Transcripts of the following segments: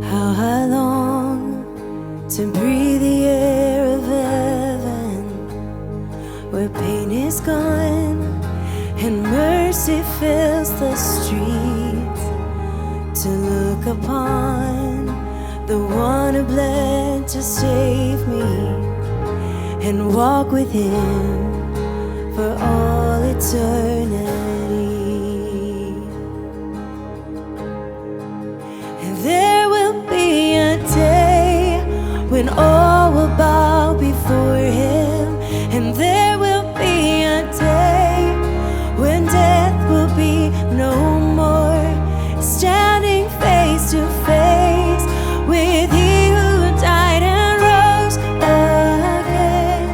How I long to breathe the air of heaven, where pain is gone and mercy fills the streets, to look upon the one who bled to save me and walk with him for all eternity. And there will be a day when all will bow before him, and there will be a day when death will be no more, standing face to face with he who died and rose again.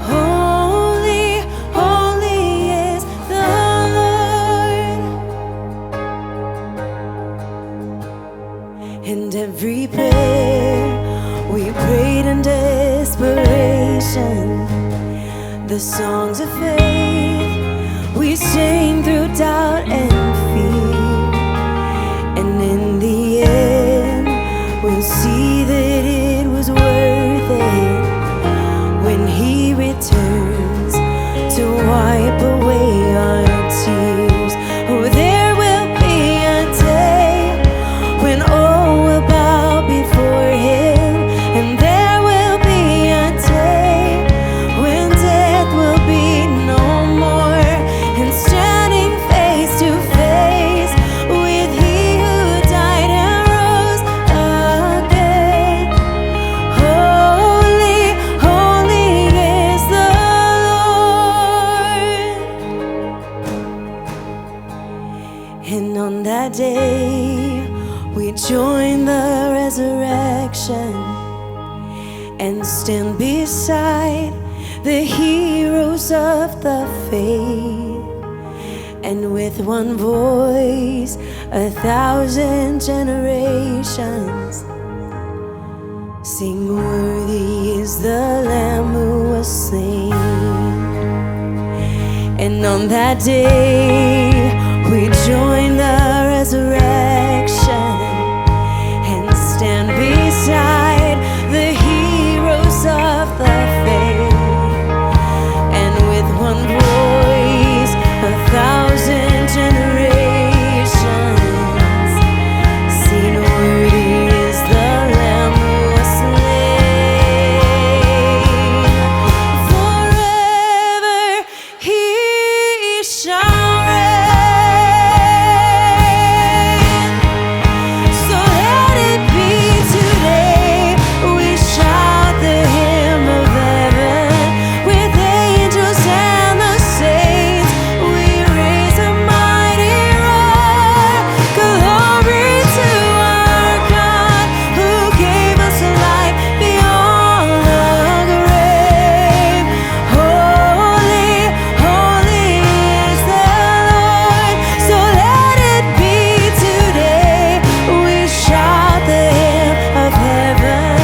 Holy, holy is the Lord. And every prayer we prayed in desperation, the songs of faith we sing through doubt and fear, and in the end we'll see that it was worth it when he returns to wipe away our tears. Oh, there will be a day when all will bow before him, and there will be a day when death will be no more, and standing face to face with he who died and rose again. Holy, holy is the Lord. And on that day we join the resurrection and stand beside the heroes of the faith, and with one voice 1,000 generations sing, worthy is the Lamb who was slain. And on that day we join the resurrection and stand beside the heroes of the faith, and with one voice 1,000 generations sing, worthy is the Lamb who was slain. Forever he shall reign. So let it be today we shout the hymn of heaven, with angels and the saints we raise a mighty roar. Glory to our God who gave us life beyond the grave. Holy, holy is the Lord. So let it be today we shout the hymn of heaven,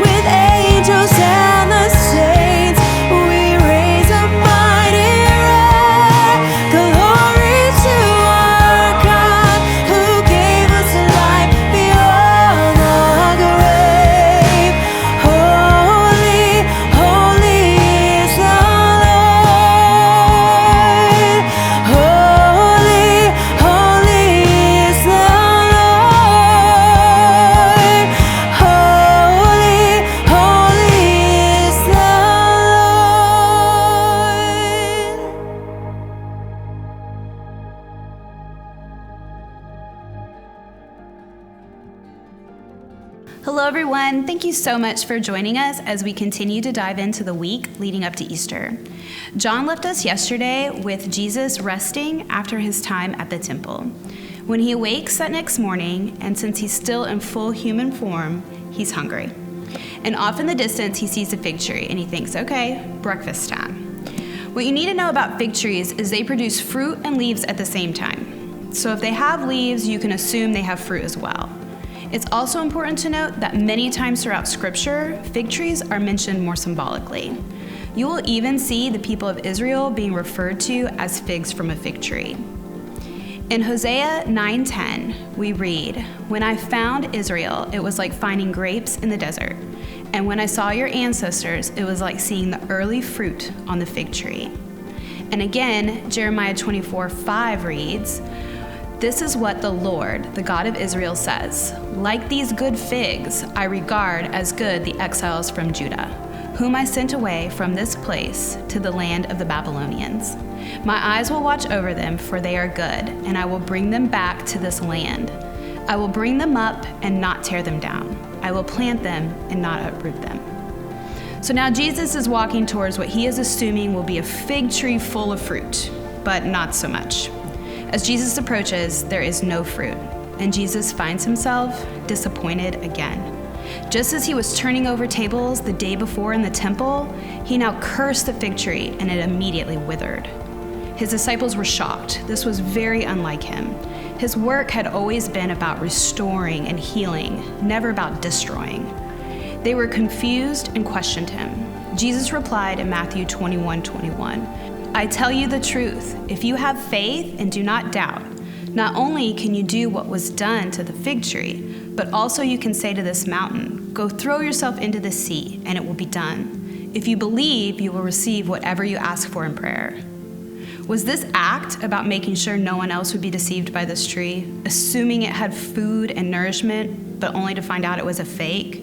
with angels and the saints we raise a mighty roar. Glory to our God who gave us life beyond the grave. Holy, holy is the Lord. Holy, holy is the Lord. Holy, holy is the Lord. Hello, everyone. Thank you so much for joining us as we continue to dive into the week leading up to Easter. John left us yesterday with Jesus resting after his time at the temple. When he awakes that next morning, and since he's still in full human form, he's hungry. And off in the distance, he sees a fig tree and he thinks, okay, breakfast time. What you need to know about fig trees is they produce fruit and leaves at the same time. So if they have leaves, you can assume they have fruit as well. It's also important to note that many times throughout Scripture, fig trees are mentioned more symbolically. You will even see the people of Israel being referred to as figs from a fig tree. In Hosea 9:10, we read, "When I found Israel, it was like finding grapes in the desert. And when I saw your ancestors, it was like seeing the early fruit on the fig tree." And again, Jeremiah 24:5 reads, "This is what the Lord, the God of Israel, says, like these good figs, I regard as good the exiles from Judah, whom I sent away from this place to the land of the Babylonians. My eyes will watch over them, for they are good, and I will bring them back to this land. I will bring them up and not tear them down. I will plant them and not uproot them." So now Jesus is walking towards what he is assuming will be a fig tree full of fruit, but not so much. As Jesus approaches, there is no fruit, and Jesus finds himself disappointed again. Just as he was turning over tables the day before in the temple, he now cursed the fig tree, and it immediately withered. His disciples were shocked. This was very unlike him. His work had always been about restoring and healing, never about destroying. They were confused and questioned him. Jesus replied in Matthew 21:21, "I tell you the truth, if you have faith and do not doubt, not only can you do what was done to the fig tree, but also you can say to this mountain, 'Go throw yourself into the sea,' and it will be done. If you believe, you will receive whatever you ask for in prayer." Was this act about making sure no one else would be deceived by this tree, assuming it had food and nourishment, but only to find out it was a fake?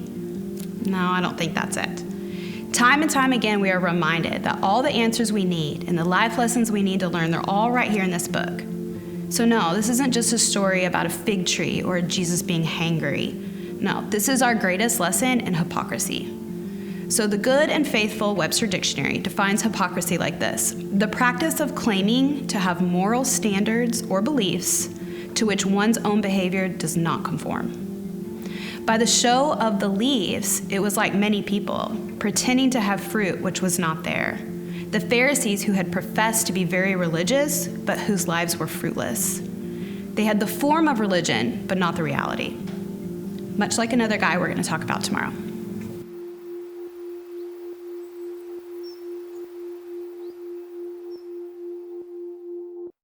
No, I don't think that's it. Time and time again, we are reminded that all the answers we need and the life lessons we need to learn, they're all right here in this book. So no, this isn't just a story about a fig tree or Jesus being hangry. No, this is our greatest lesson in hypocrisy. So the Good and Faithful Webster Dictionary defines hypocrisy like this: the practice of claiming to have moral standards or beliefs to which one's own behavior does not conform. By the show of the leaves, it was like many people, pretending to have fruit which was not there. The Pharisees who had professed to be very religious, but whose lives were fruitless. They had the form of religion, but not the reality. Much like another guy we're going to talk about tomorrow.